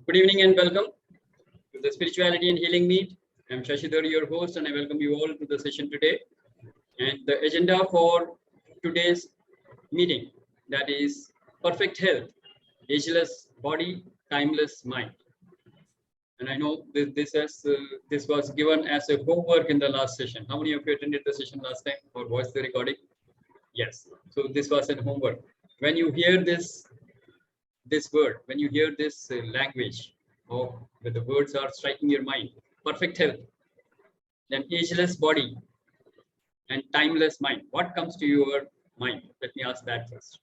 Good evening and welcome to the Spirituality and Healing Meet. I'm Shashi Dhar, your host, and I welcome you all to the session today. And the agenda for today's meeting, that is perfect health, ageless body, timeless mind. And I know this was given as a homework in the last session. How many of you attended the session last time or watched the recording? Yes. So this was a homework. When you hear this word, when you hear this language, or when the words are striking your mind, perfect health, then ageless body and timeless mind, what comes to your mind? Let me ask that first.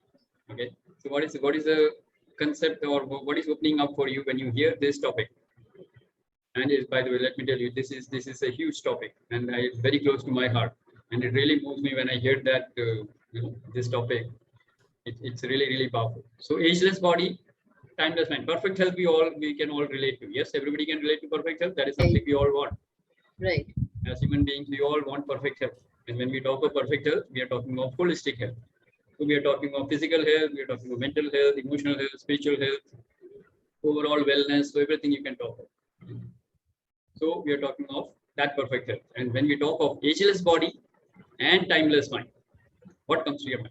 Okay. So what is the concept, or what is opening up for you when you hear this topic? And by the way, let me tell you, this is a huge topic, and it's very close to my heart, and it really moves me when I hear that this topic. It's really powerful. So ageless body, timeless mind, perfect health. We can all relate to. Yes, everybody can relate to perfect health. That is something we all want. Right. As human beings, we all want perfect health. And when we talk of perfect health, we are talking of holistic health. So we are talking of physical health, we are talking of mental health, emotional health, spiritual health, overall wellness. So everything you can talk of. So we are talking of that perfect health. And when we talk of ageless body and timeless mind, what comes to your mind?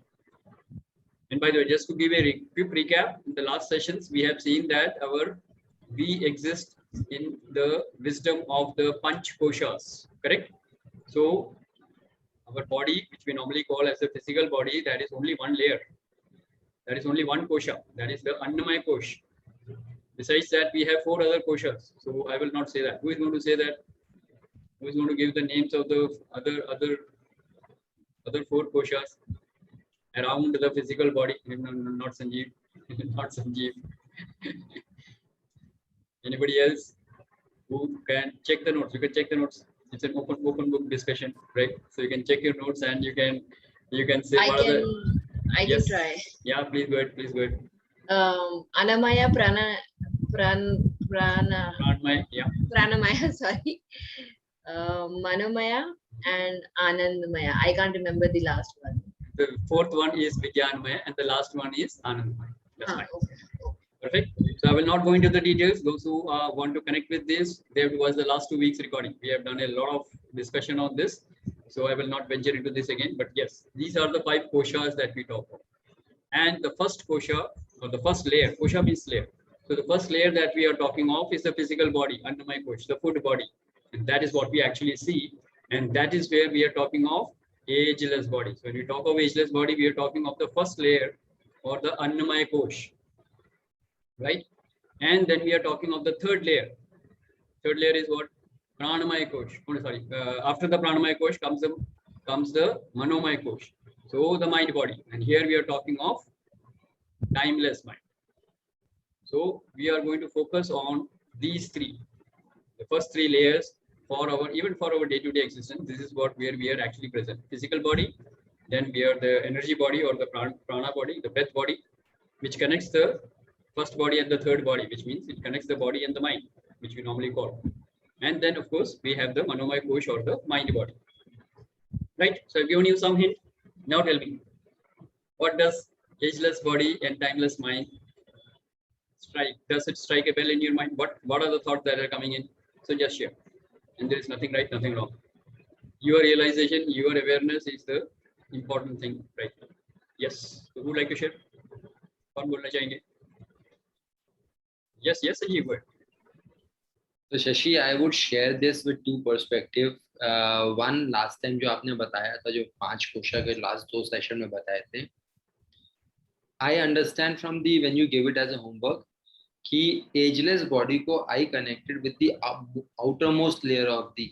And by the way, just to give a quick recap, in the last sessions, we have seen that we exist in the wisdom of the Panch Koshas, correct? So our body, which we normally call as a physical body, that is only one layer. That is only one kosha. That is the Annamaya Kosh. Besides that, we have 4 other koshas. So I will not say that. Who is going to say that? Who is going to give the names of the other 4 koshas around the physical body? No, not Sanjeev. Not Sanjeev. Anybody else who can check the notes? You can check the notes. It's an open book discussion, right? So you can check your notes and you can say I can try. Yeah, please go ahead. Please go ahead. Anamaya Pranamaya, Yeah. Pranamaya, sorry. Manomaya and Anandamaya. I can't remember the last one. The 4th one is Vijnanamaya and the last one is Anandamaya. That's right. Okay. Perfect. So I will not go into the details. Those who want to connect with this, there was the last 2 weeks recording. We have done a lot of discussion on this. So I will not venture into this again. But yes, these are the 5 koshas that we talk about. And the first kosha, or the first layer, kosha means layer. So the first layer that we are talking of is the physical body, Annamaya Kosh, the food body. And that is what we actually see. And that is where we are talking of ageless body. So when we talk of ageless body, we are talking of the first layer, or the Annamaya Kosh. Right? And then we are talking of the third layer. Third layer is what? Pranamaya Kosh. Oh, sorry. After the Pranamaya Kosh comes the Manomaya Kosh. So the mind body. And here we are talking of timeless mind. So we are going to focus on these 3. The first 3 layers for our day-to-day existence. This is where we are actually present. Physical body. Then we are the energy body, or the prana body, the breath body, which connects the first body and the third body, which means it connects the body and the mind, which we normally call. And then, of course, we have the Manomaya Kosh, or the mind body. Right? So I've given you some hint. Now tell me, what does ageless body and timeless mind strike? Does it strike a bell in your mind? What are the thoughts that are coming in? So just share. And there is nothing right, nothing wrong. Your realization, your awareness is the important thing right now. Yes. So who would like to share? कौन बोलना चाहेंगे? Yes, Sanjeev, go ahead. So Shashi, I would share this with 2 perspectives. One, last time जो आपने बताया था, जो 5 कोशा के last 2 session में बताए थे, I understand from when you give it as a homework कि ageless body को I connected with the outermost layer of the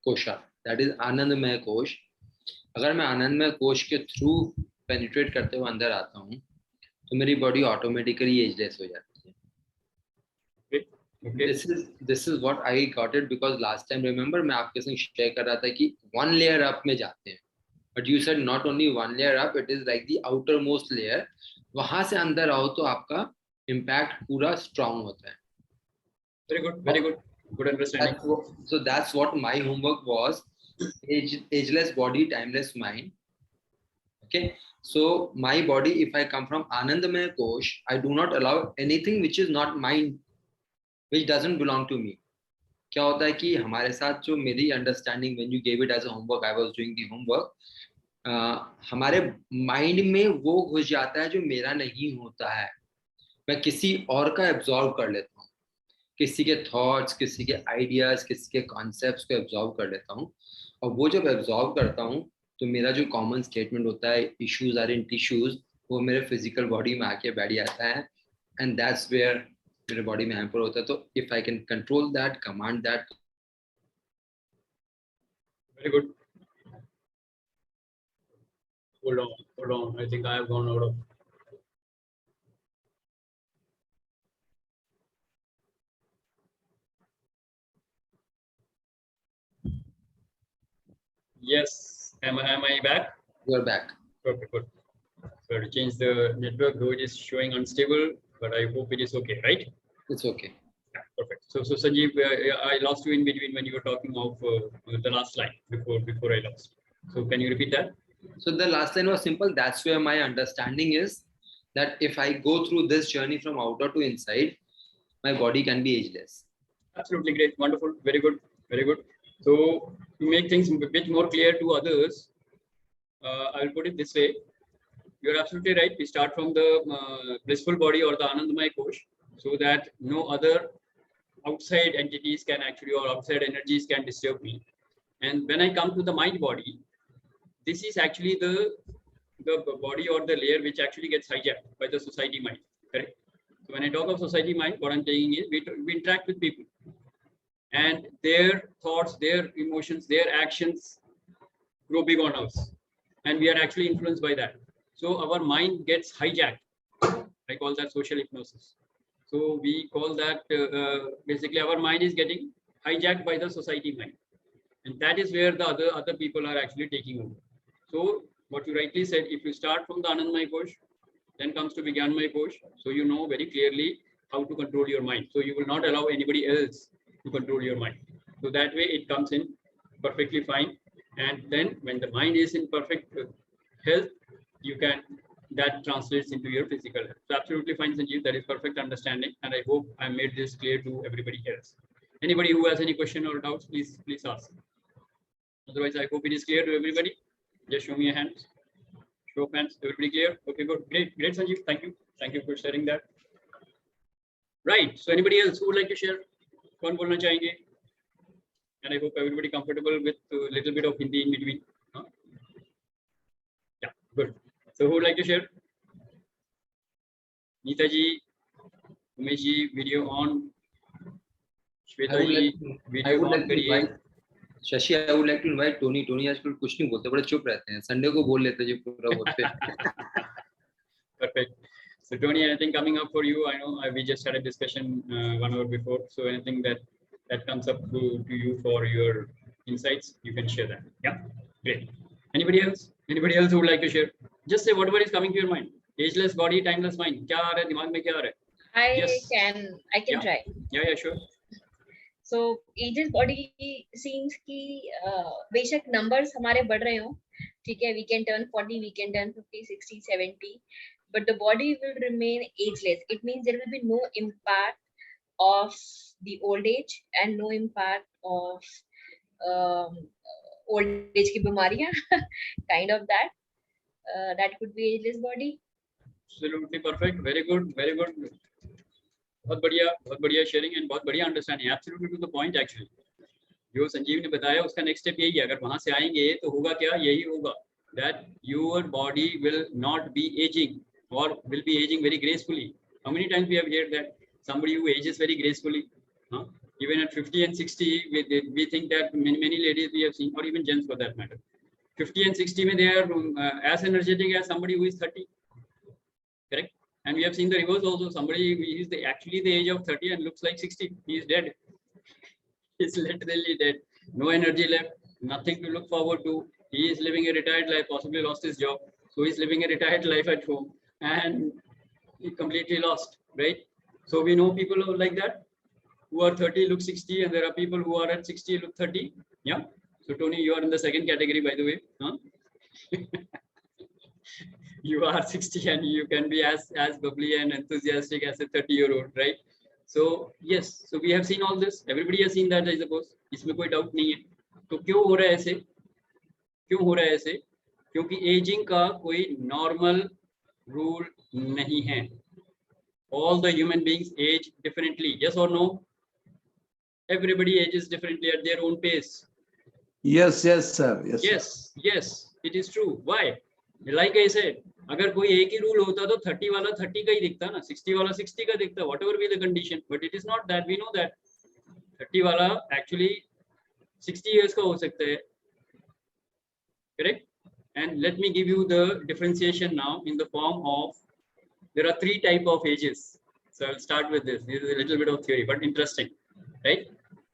kosha, that is Anandamaya Kosh. अगर मैं आनंदमय कोश के थ्रू पेनिट्रेट करते हुए अंदर आता हूँ, तो मेरी बॉडी ऑटोमेटिकली एजलेस हो जाती है. Okay. This is what I got it, because last time remember मैं आपके संग शेयर कर रहा था कि 1 layer up में जाते हैं, but you said not only 1 layer up, it is like the outermost layer. वहां से अंदर आओ तो आपका impact पूरा strong होता है. Very good understanding. So that's what my homework was. Ageless body, timeless mind. Okay, so my body, if I come from Anandamaya Kosh, I do not allow anything which is not mine which doesn't belong to me. क्या होता है कि हमारे साथ जो मेरी understanding when you gave it as a homework, I was doing the homework, हमारे mind में वो घुस जाता है जो मेरा नहीं होता है. मैं किसी और का एब्जॉर्व कर लेता हूँ, किसी के थॉट्स, किसी के आइडियाज, किसी के कॉन्सेप्ट्स को एब्जॉर्व कर लेता हूँ. और वो जब एब्जॉर्व करता हूँ तो मेरा जो कॉमन स्टेटमेंट होता है, इश्यूज आर इन टिश्यूज, वो मेरे फिजिकल बॉडी में आके बैठ जाता है. एंड दैट्स वेयर मेरे बॉडी में हैम्पर होता है. तो if I can control that, command that. Very good. Hold on. I think I have gone out of. Yes. Am I back? You're back. Perfect. Good. So to change the network, though it is showing unstable, but I hope it is okay, right? It's okay. Yeah, perfect. So Sanjeev, I lost you in between when you were talking of the last line before I lost. So can you repeat that? So the last line was simple. That's where my understanding is that if I go through this journey from outer to inside, my body can be ageless. Absolutely great. Wonderful. Very good. Very good. So to make things a bit more clear to others, I'll put it this way. You're absolutely right. We start from the blissful body or the Anandamaya Kosh, so that no other outside entities can actually, or outside energies can disturb me. And when I come to the mind body, this is actually the body or the layer which actually gets hijacked by the society mind. Correct? So when I talk of society mind, what I'm saying is we interact with people, and their thoughts, their emotions, their actions grow big on us, and we are actually influenced by that. So our mind gets hijacked. I call that social hypnosis. So we call that basically our mind is getting hijacked by the society mind, and that is where the other people are actually taking over. So what you rightly said, if you start from the Anandamaya Kosh, then comes to Vijnanamaya Kosh, so you know very clearly how to control your mind. So you will not allow anybody else to control your mind. So that way it comes in perfectly fine. And then when the mind is in perfect health, you can, that translates into your physical health. So absolutely fine, Sanjeev. That is perfect understanding, and I hope I made this clear to everybody else. Anybody who has any question or doubts, please ask. Otherwise, I hope it is clear to everybody. Just show me your hands. Show of hands. Everybody clear? Okay, good. Great, Sanjeev. Thank you for sharing that. Right. So anybody else who would like to share? कौन बोलना चाहेंगे? And I hope everybody comfortable with a little bit of Hindi in between. Huh? Yeah, good. So who would like to share? Neeta ji, Umesh ji, video on. Shweta ji, video on करिए. Shashi, I would like to invite Tony. Tony आजकल कुछ नहीं बोलते, बड़े चुप रहते हैं. Sunday को बोल लेते जो पूरा बोलते. Perfect. So Tony, anything coming up for you? I know we just had a discussion 1 hour before. So anything that comes up to you for your insights, you can share that. Yeah, great. Anybody else? Anybody else who would like to share? Just say whatever is coming to your mind. Ageless body, timeless mind. क्या आ रहा है दिमाग में, क्या आ रहा है? I can try. Yeah, sure. So ageless body seems कि बेशक numbers हमारे बढ़ रहे हो, ठीक है, we can turn 40, we can turn 50, 60, 70, but the body will remain ageless. It means there will be no impact of the old age and no impact of old age की बीमारियां, kind of that. That could be ageless body. Absolutely perfect. Very good. बहुत बढ़िया sharing and बहुत बढ़िया understanding. Absolutely to the point. Actually जो संजीव ने बताया उसका नेक्स्ट स्टेप यही है. अगर वहां से आएंगे तो होगा क्या, यही होगा, that your body will not be aging or will be aging very gracefully. How many times we have heard that somebody who ages very gracefully, even at 50 and 60, we think that many ladies we have seen, or even gents for that matter, 50 and 60 they are as energetic as somebody who is 30. Correct? And we have seen the reverse also. Somebody is actually the age of 30 and looks like 60. He is dead. He's literally dead. No energy left. Nothing to look forward to. He is living a retired life. Possibly lost his job. So he's living a retired life at home, and he completely lost. Right? So we know people who are like that, who are 30 look 60, and there are people who are at 60 look 30. Yeah. So Tony, you are in the second category, by the way. Huh? You are 60 and you can be as bubbly and enthusiastic as a 30-year-old, right? So yes, so we have seen all this. Everybody has seen that, I suppose. इसमें कोई doubt नहीं है. तो क्यों हो रहा है ऐसे? क्यों हो रहा है ऐसे? क्योंकि एजिंग का कोई नॉर्मल रूल नहीं है. All the human beings age differently. Yes or no? Everybody ages differently at their own pace. Yes, yes, sir. Yes, Yes, yes, it is true. Why? Like I said, अगर कोई एक ही rule होता तो 30 वाला 30 का ही दिखता ना, 60 वाला 60 का दिखता, whatever be the condition. But it is not that. We know that 30 वाला actually 60 years का हो सकता है. Correct? And let me give you the differentiation now in the form of, there are 3 types of ages. So I'll start with this. This is a little bit of theory, but interesting, right?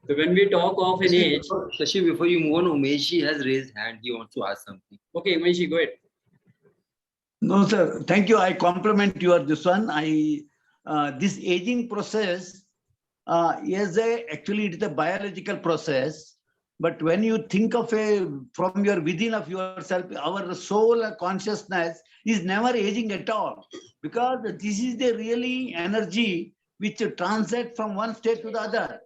So when we talk of an age, Shashi, before you move on, Umeshi has raised hand. He wants to ask something. okay, Umeshi, go ahead. no, sir. Thank you. I compliment your this one. This aging process actually it is a biological process. But when you think of from your within of yourself, our soul consciousness is never aging at all, because this is the really energy which transits from one state to the other.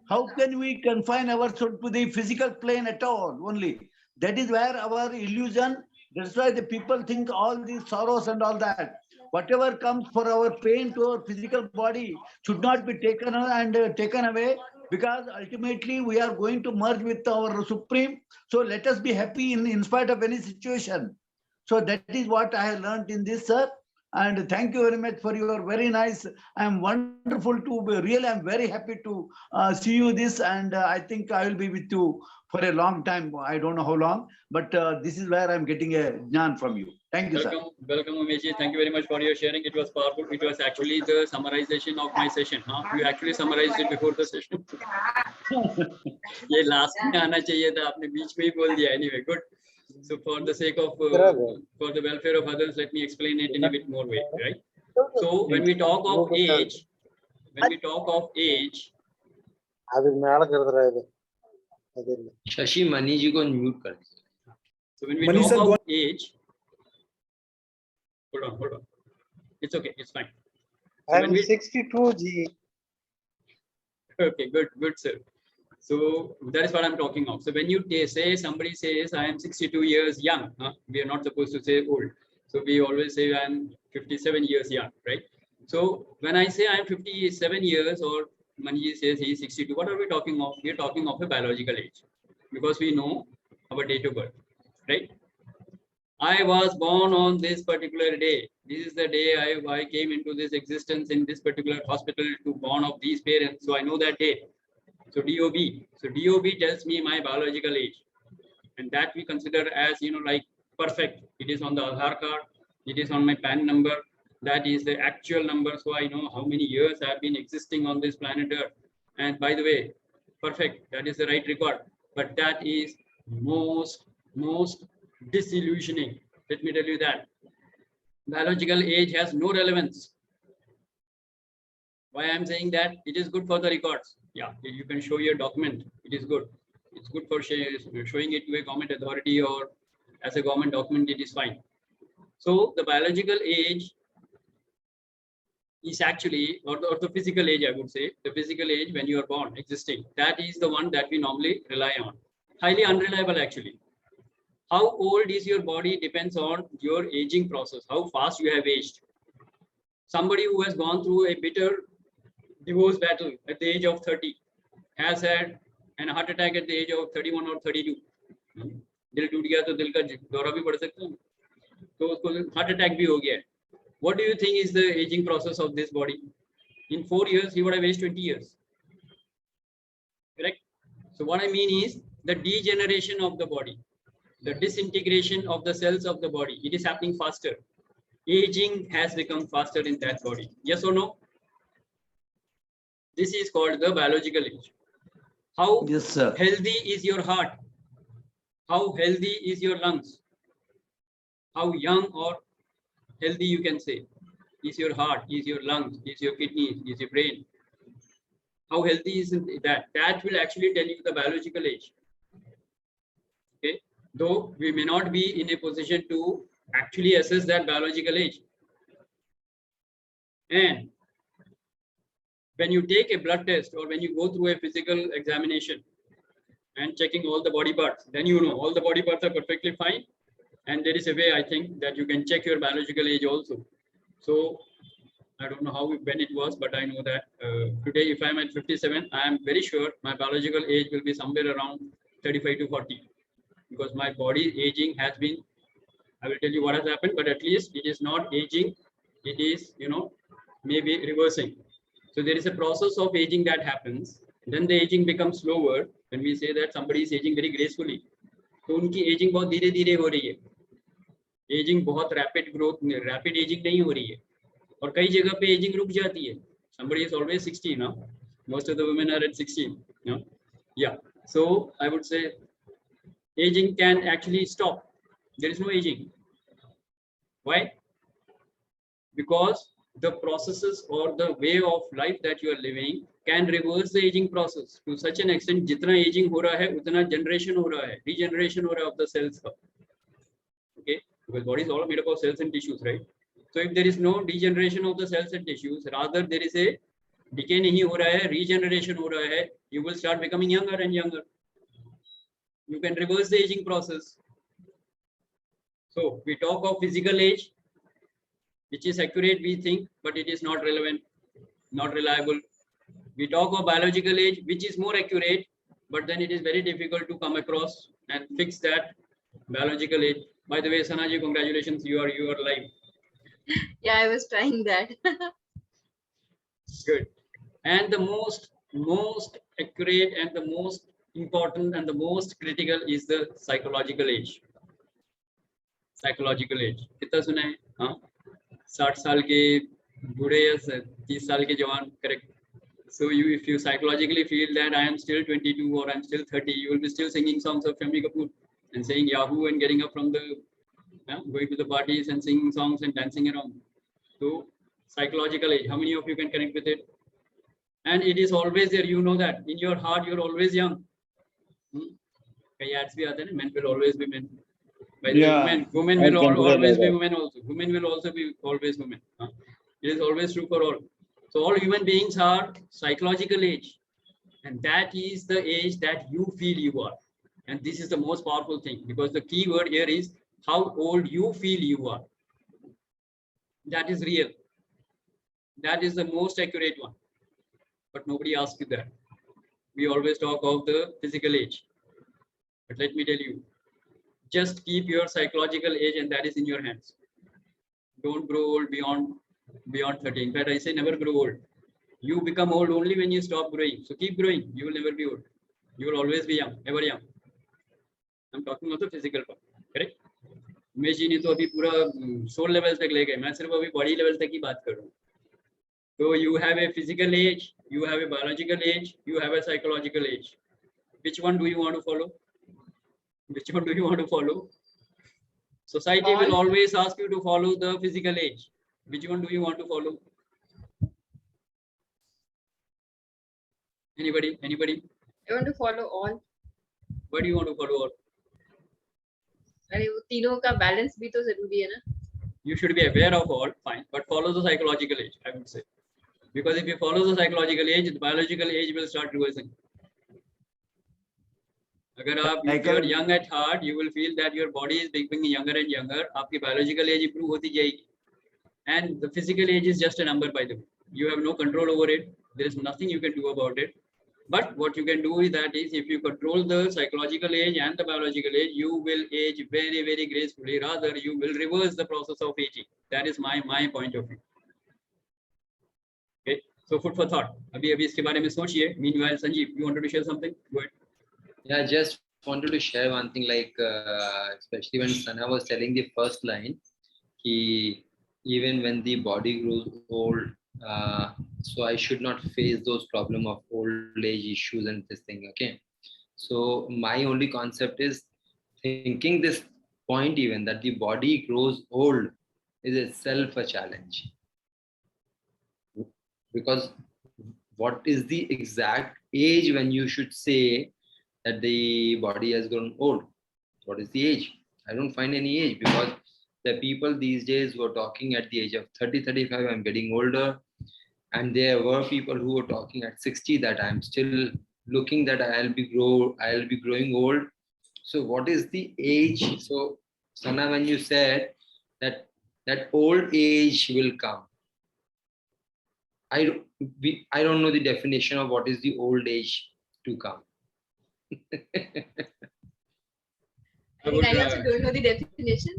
How can we confine ourselves to the physical plane at all? Only that is where our illusion. That's why the people think all these sorrows and all that. Whatever comes for our pain to our physical body should not be taken away, because ultimately we are going to merge with our Supreme. So let us be happy in spite of any situation. So that is what I have learned in this, sir. And thank you very much for your very nice. I'm wonderful to be really. I'm very happy to see you this, and I think I will be with you for a long time. I don't know how long, but this is where I'm getting a jnana from you. Thank you, sir. Welcome, Umeshi. Thank you very much for your sharing. It was powerful. It was actually the summarization of my session. Huh? You actually summarized it before the session. ये last में आना चाहिए था, आपने बीच में ही बोल दिया. Anyway, good. So for the sake of, for the welfare of others, let me explain it in a bit more way, right? So when we talk of age, Shashi, Mani ji ko mute kar dijiye. So when we talk of age, hold on. It's okay, it's fine. So I'm 62 G. Okay, good, sir. So that is what I'm talking of. So when you say, somebody says, I am 62 years young, we are not supposed to say old. So we always say I'm 57 years young, right? So when I say I'm 57 years, or Manji says he's 62, what are we talking of? We're talking of a biological age, because we know our date of birth, right? I was born on this particular day. This is the day I came into this existence in this particular hospital to born of these parents. So I know that date. So DOB. So DOB tells me my biological age, and that we consider as, like perfect. It is on the Aadhaar card. It is on my PAN number. That is the actual number. So I know how many years I have been existing on this planet Earth. And by the way, perfect. That is the right record. But that is most disillusioning. Let me tell you that. Biological age has no relevance. Why I'm saying that? It is good for the records. Yeah, you can show your document. It is good. It's good for showing it to a government authority, or as a government document, it is fine. So the biological age is actually, or the physical age, I would say, the physical age when you are born, existing. That is the one that we normally rely on. Highly unreliable, actually. How old is your body depends on your aging process, how fast you have aged. Somebody who has gone through a bitter divorce battle at the age of 30 has had a heart attack at the age of 31 or 32. दिल टूट गया तो दिल का दौरा भी पड़ सकता है, तो उसको हार्ट अटैक भी हो गया है. What do you think is the aging process of this body? In 4 years, he would have aged 20 years. Correct? So what I mean is the degeneration of the body, the disintegration of the cells of the body, it is happening faster. Aging has become faster in that body. Yes or no? This is called the biological age. How Yes, sir. healthy is your heart? How healthy is your lungs? How young or healthy, you can say, is your heart, is your lungs, is your kidneys, is your brain? How healthy is that? That will actually tell you the biological age. Okay, though we may not be in a position to actually assess that biological age. And when you take a blood test or when you go through a physical examination and checking all the body parts, then you know all the body parts are perfectly fine. And there is a way, I think, that you can check your biological age also. So I don't know how, when it was, but I know that today, if I'm at 57, I am very sure my biological age will be somewhere around 35 to 40, because my body aging has been, I will tell you what has happened, but at least it is not aging. It is, maybe reversing. So there is a process of aging that happens. Then the aging becomes slower. When we say that somebody is aging very gracefully, तो उनकी aging बहुत धीरे धीरे हो रही है. Aging बहुत rapid growth, rapid aging नहीं हो रही है. और कई जगह पे aging रुक जाती है. Somebody is always 60 now. Most of the women are at 16. Yeah. So I would say aging can actually stop. There is no aging. Why? Because the processes or the way of life that you are living can reverse the aging process to such an extent. जितना aging हो रहा है उतना generation हो रहा है, regeneration हो रहा है of the cells का. Okay, because body is all made up of cells and tissues, right? So if there is no degeneration of the cells and tissues, rather there is a decay नहीं हो रहा है, regeneration हो रहा है, you will start becoming younger and younger. You can reverse the aging process. So we talk of physical age, which is accurate, we think, but it is not relevant, not reliable. We talk of biological age, which is more accurate, but then it is very difficult to come across and fix that biological age. By the way, Sanaji, congratulations, you are live. Yeah, I was trying that. Good. And the most accurate and the most important and the most critical is the psychological age. Psychological age. कितना सुना है? हाँ, 60 साल के बूढ़े या 30 साल के जवान, correct. So if you psychologically feel that I am still 22 or I'm still 30, you will be still singing songs of Shami Kapoor and saying Yahoo and getting up from the, going to the parties and singing songs and dancing around. So psychological age, how many of you can connect with it? And it is always there, you know that in your heart you're always young. Ads bhi aate hain, men will always be men. By the way, women will always be women also. Women will also be always women. It is always true for all. So all human beings are psychological age, and that is the age that you feel you are. And this is the most powerful thing, because the key word here is how old you feel you are. That is real. That is the most accurate one. But nobody asks you that. We always talk of the physical age. But let me tell you, just keep your psychological age, and that is in your hands. Don't grow old beyond 30. In fact, I say never grow old. You become old only when you stop growing. So keep growing. You will never be old. You will always be young, ever young. I'm talking about the physical part, correct? Umesh ji ने तो अभी पूरा soul level तक ले गए, मैं सिर्फ अभी बॉडी लेवल तक की बात कर रहा हूँ. So you have a physical age, you have a biological age, you have a psychological age. Which one do you want to follow? Which one do you want to follow? Society will always ask you to follow the physical age. Which one do you want to follow? Anybody? I want to follow all. Why do you want to follow all? अरे वो तीनों का balance भी तो जरूरी है ना. You should be aware of all, fine, but follow the psychological age, I would say. Because if you follow the psychological age, the biological age will start reversing. अगर आप, if you are young at heart, you will feel that your body is becoming younger and younger. आपकी biological age improve होती जाएगी. And the physical age is just a number, by the way. You have no control over it. There is nothing you can do about it. But what you can do is that is, if you control the psychological age and the biological age, you will age very, very gracefully. Rather, you will reverse the process of aging. That is my point of view. Okay. So food for thought. अभी इसके बारे में सोचिए. Meanwhile, Sanjeev, you wanted to share something? Go ahead. Yeah, just wanted to share one thing, like especially when Sana was telling the first line, even when the body grows old, so I should not face those problem of old age issues and this thing. Okay, so my only concept is thinking this point, even that the body grows old is itself a challenge, because what is the exact age when you should say that the body has grown old? What is the age? I don't find any age, because the people these days who are talking at the age of 30, 35, I'm getting older. And there were people who were talking at 60 that I'm still looking that I'll be growing old. So what is the age? So Sana, when you said that old age will come, I don't know the definition of what is the old age to come. I think I also don't know the definition.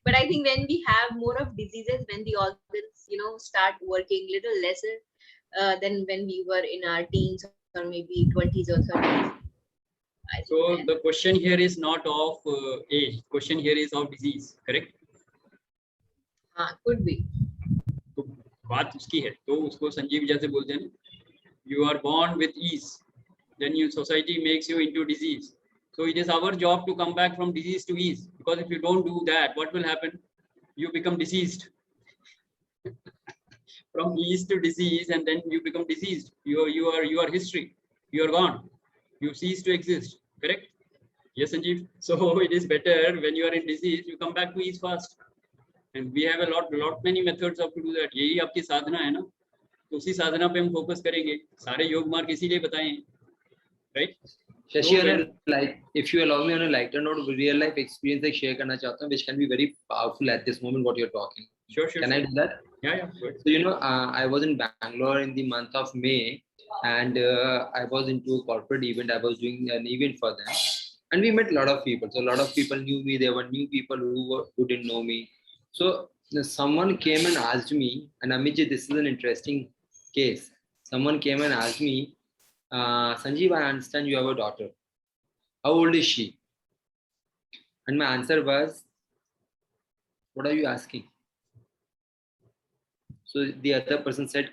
But I think when we have more of diseases, when the organs, start working little lesser than when we were in our teens or maybe 20s or 30s. So the question here is not of age. Question here is of disease, correct? Could be. तो बात उसकी है, तो उसको संजीव जैसे बोलते हैं, you are born with ease, then your society makes you into disease. So it is our job to come back from disease to ease, because if you don't do that, what will happen? You become diseased. From ease to disease, and then you become diseased. You are history. You are gone. You cease to exist. Correct? Yes, Sanjeev. So it is better when you are in disease, you come back to ease fast. And we have a lot many methods of to do that. यही आपकी साधना है ना, तो उसी साधना पे हम focus करेंगे. सारे योग मार्ग इसीलिए बताए हैं, right? Shashi, like, if you allow me on a lighter note, real life experience like share करना चाहता हूँ, which can be very powerful at this moment. What you're talking. Sure. Can I do that? Yeah. Good. So I was in Bangalore in the month of May, and I was into a corporate event. I was doing an event for them, and we met a lot of people. So a lot of people knew me. There were new people who didn't know me. So someone came and asked me, and Amiji, this is an interesting case. Someone came and asked me, Sanjeev, I understand you have a daughter. How old is she? And my answer was, what are you asking? So the other person said,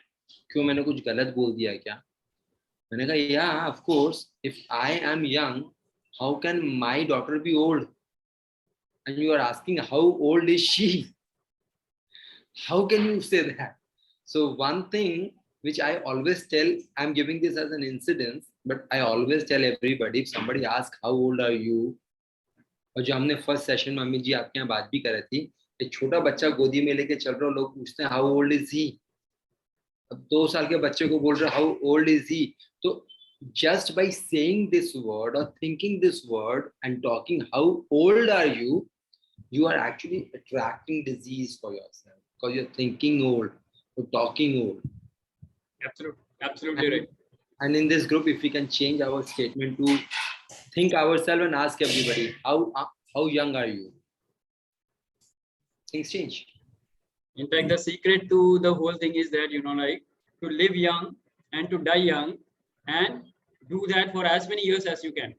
क्यों मैंने कुछ गलत बोल दिया क्या? मैंने कहा, yeah, of course. If I am young, how can my daughter be old? And you are asking, how old is she? How can you say that? So one thing which I always tell, I'm giving this as an incident, but I always tell everybody, if somebody asks, how old are you? और जो हमने first session में अम्मी जी आपके यहाँ बात भी कर रही थी, एक छोटा बच्चा गोदी में लेके चल रहा, लोग पूछते हैं, how old is he? अब 2 साल के बच्चे को बोल रहे, how old is he? तो just by saying this word or thinking this word and talking, how old are you? You are actually attracting disease for yourself because you're thinking old, you're talking old. Absolutely right. And in this group, if we can change our statement to think ourselves and ask everybody, how young are you? Things change. In fact, the secret to the whole thing is that, like to live young and to die young, and do that for as many years as you can.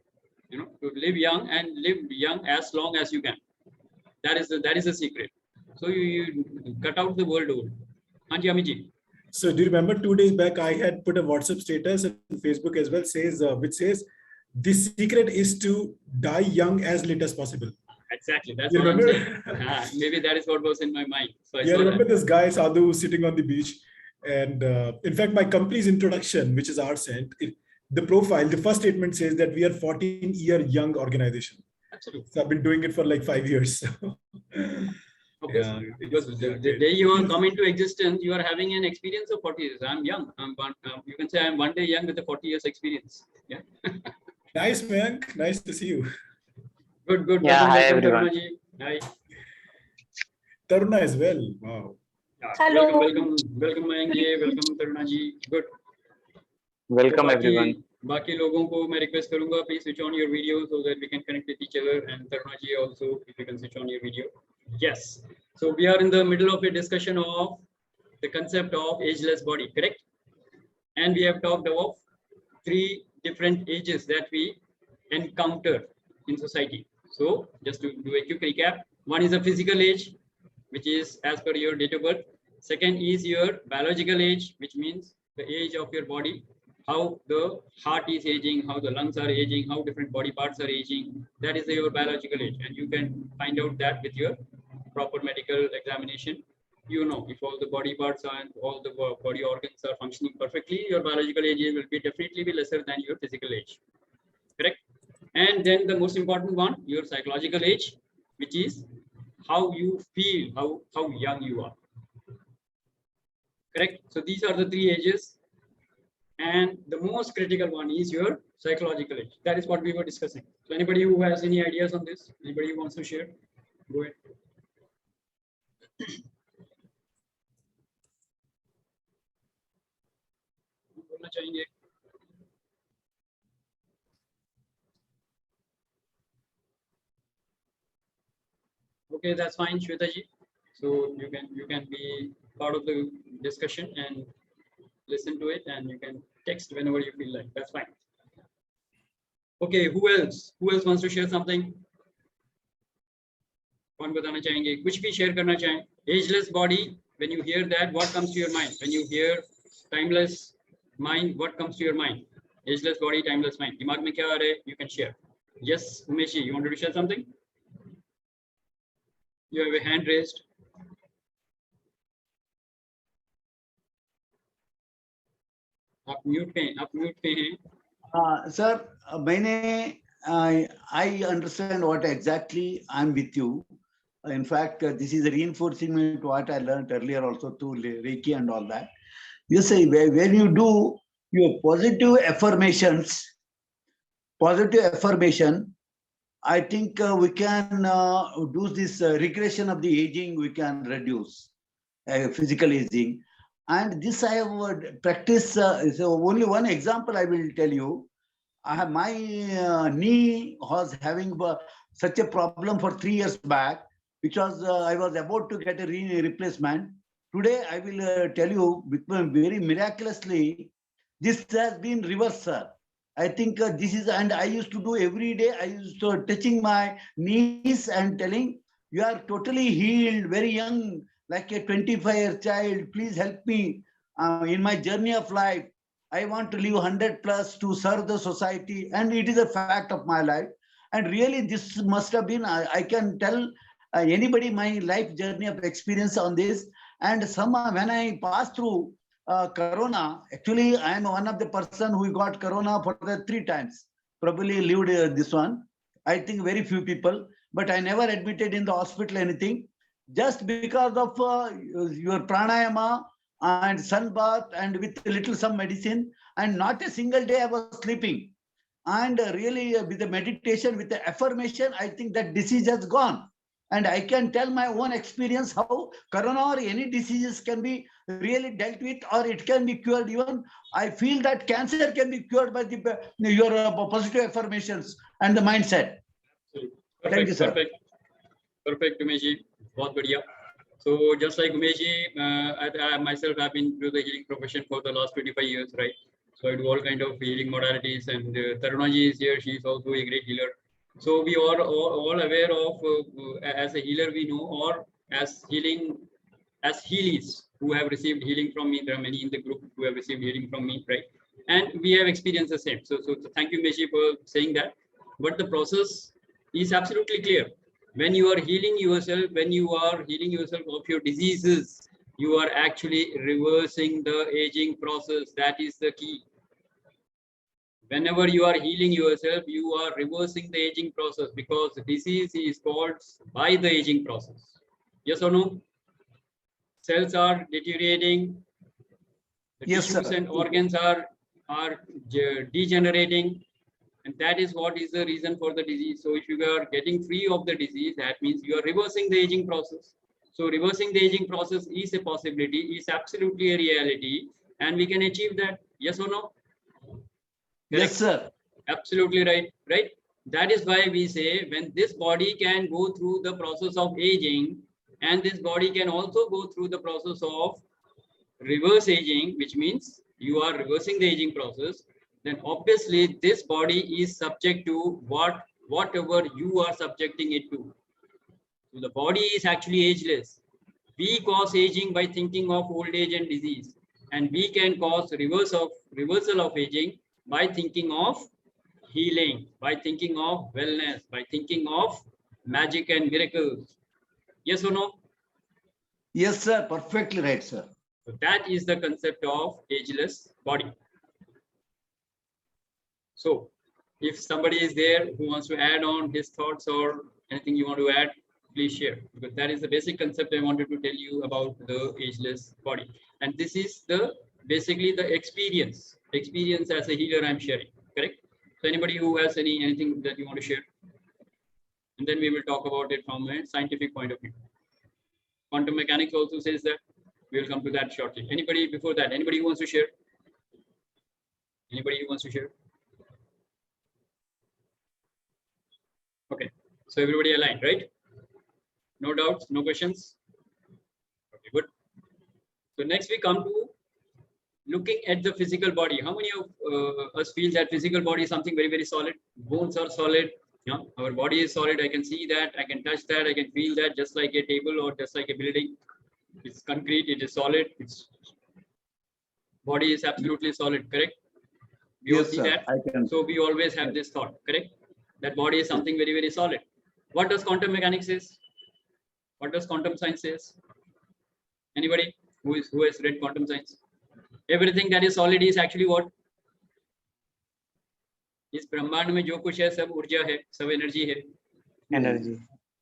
To live young and live young as long as you can. That is the secret. So you cut out the world old. Anji Amiji. So do you remember 2 days back I had put a WhatsApp status and Facebook as well, which says the secret is to die young as late as possible. Exactly. That's what I'm saying. Maybe that is what was in my mind. So I remember this guy Sadhu sitting on the beach, and in fact my company's introduction, which is ArtScent, the profile, the first statement says that we are 14-year young organization. Absolutely. So I've been doing it for like 5 years. Yeah, because the day you are come into existence, you are having an experience of 40 years. I'm young. You can say I'm 1 day young with a 40 years experience. Yeah. Nice, man. Nice to see you. Good. Yeah, hi everyone. Hi. Taruna as well. Wow. Hello. Welcome Mayank. Welcome Taruna ji. Good. Welcome everyone. बाकी लोगों को मैं request करूंगा, please switch on your video so that we can connect with each other, and Taruna ji also, if you can switch on your video. Yes. So we are in the middle of a discussion of the concept of ageless body, correct? And we have talked about 3 different ages that we encounter in society. So just to do a quick recap, one is a physical age, which is as per your date of birth. Second is your biological age, which means the age of your body, how the heart is aging, how the lungs are aging, how different body parts are aging. That is your biological age, and you can find out that with your proper medical examination. If all the body parts and all the body organs are functioning perfectly, your biological age will definitely be lesser than your physical age, correct? And then the most important one, your psychological age, which is how you feel, how young you are, Correct. So these are the 3 ages. And the most critical one is your psychological age. That is what we were discussing. So anybody who has any ideas on this, anybody who wants to share, go ahead. बोलना चाहेंगे? Okay, that's fine, Shweta ji. So you can be part of the discussion and listen to it, and you can text whenever you feel like. That's fine. Okay, who else? Who else wants to share something? कौन बताना चाहेंगे? कुछ भी share करना चाहें? Ageless body. When you hear that, what comes to your mind? When you hear timeless mind, what comes to your mind? Ageless body, timeless mind. दिमाग में क्या आ रहा है? You can share. Yes, Umesh ji, you wanted to share something? You have a hand raised. आप mute पे हैं, आप mute पे हैं. Sir, I understand what exactly I'm with you. In fact, this is reinforcing me to what I learned earlier also to Reiki and all that. You say when you do your positive affirmation, I think we can do this regression of the aging, we can reduce physical aging. And this I have practiced. So only one example I will tell you. I have my knee was having such a problem for 3 years back, because I was about to get a replacement. Today I will tell you, very miraculously, this has been reversed, sir. I think this is, and I used to do every day. I used to touching my knees and telling, you are totally healed, very young, like a 25-year child. Please help me in my journey of life. I want to live 100 plus to serve the society, and it is a fact of my life. And really, this must have been, I can tell anybody my life journey of experience on this. And when I passed through Corona, actually, I am one of the person who got Corona for the 3 times. Probably lived this one. I think very few people, but I never admitted in the hospital anything. Just because of your pranayama and sunbath and with a little some medicine, and not a single day I was sleeping. And really with the meditation, with the affirmation, I think that disease has gone. And I can tell my own experience how Corona or any diseases can be really dealt with, or it can be cured. Even I feel that cancer can be cured by your positive affirmations and the mindset. Perfect, Thank you, sir. Perfect, Umesh ji. बहुत बढ़िया. So just like Umesh ji, I myself have been through the healing profession for the last 25 years, right? So I do all kind of healing modalities, and Taruna ji is here. She is also a great healer. So we are all aware of, as a healer we know, or as healies who have received healing from me. There are many in the group who have received healing from me, right? And we have experienced the same. So thank you, Meshi, for saying that. But the process is absolutely clear. When you are healing yourself, of your diseases, you are actually reversing the aging process. That is the key. Whenever you are healing yourself, you are reversing the aging process, because the disease is caused by the aging process. Yes or no? Cells are deteriorating. The tissues and organs are degenerating. And that is what is the reason for the disease. So if you are getting free of the disease, that means you are reversing the aging process. So reversing the aging process is a possibility, is absolutely a reality, and we can achieve that. Yes or no? Correct? Yes, sir. Absolutely right. Right. That is why we say, when this body can go through the process of aging, and this body can also go through the process of reverse aging, which means you are reversing the aging process, then obviously this body is subject to whatever you are subjecting it to. So the body is actually ageless. We cause aging by thinking of old age and disease, and we can cause reversal of aging by thinking of healing, by thinking of wellness, by thinking of magic and miracles. Yes or no? Yes, sir. Perfectly right, sir. So that is the concept of ageless body. So if somebody is there who wants to add on his thoughts or anything you want to add, please share, because that is the basic concept I wanted to tell you about the ageless body. And this is the basically the experience as a healer I'm sharing, correct? So anybody who has anything that you want to share, and then we will talk about it from a scientific point of view. Quantum mechanics also says that. We will come to that shortly. Anybody before that? Anybody who wants to share? Anybody who wants to share? Okay, so everybody aligned, right? No doubts, no questions. Okay, good. So next we come to looking at the physical body. How many of us feel that physical body is something very, very solid? Bones are solid. Yeah, our body is solid. I can see that. I can touch that. I can feel that, just like a table or just like a building. It's concrete. It is solid. Its body is absolutely solid. Correct? We all see that. So we always have this thought. Correct? That body is something very, very solid. What does quantum mechanics says? What does quantum science says? Anybody who has read quantum science? Everything that is solid is actually what? इस ब्रह्मांड में जो कुछ है सब ऊर्जा है, सब एनर्जी है. Energy.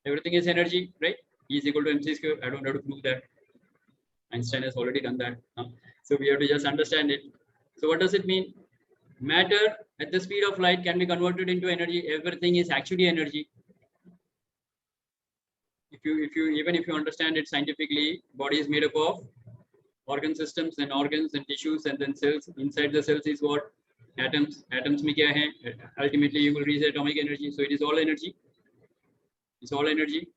Everything is energy, right? E is equal to mc square. I don't have to prove that. Einstein has already done that. So we have to just understand it. So what does it mean? Matter at the speed of light can be converted into energy. Everything is actually energy. Even if you understand it scientifically, body is made up of organ systems and organs and tissues and then cells. Inside the cells is what? Atoms. Atoms में क्या है? Ultimately you will reach atomic energy. So it is all energy. It's all energy.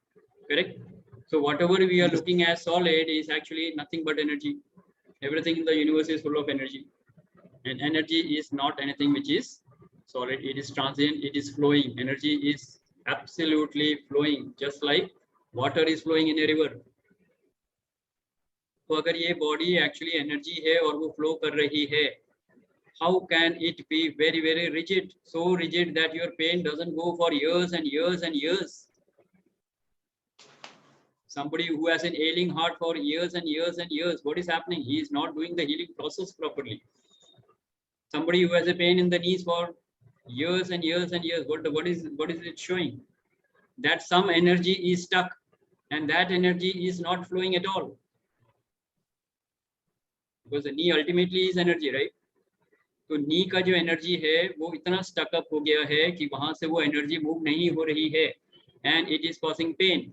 Correct? So whatever we are looking at solid is actually nothing but energy. Everything in the universe is full of energy. And energy is not anything which is solid. It is transient. It is flowing. Energy is absolutely flowing, just like water is flowing in a river. तो अगर ये body actually energy है और वो flow कर रही है, how can it be very, very rigid? So rigid that your pain doesn't go for years and years and years. Somebody who has an ailing heart for years and years and years, what is happening? He is not doing the healing process properly. Somebody who has a pain in the knees for years and years and years, what is it showing? That some energy is stuck and that energy is not flowing at all. Because the knee ultimately is energy, right? तो नी का जो energy है वो इतना stuck up हो गया है कि वहां से वो एनर्जी मूव नहीं हो रही है, and it is causing pain.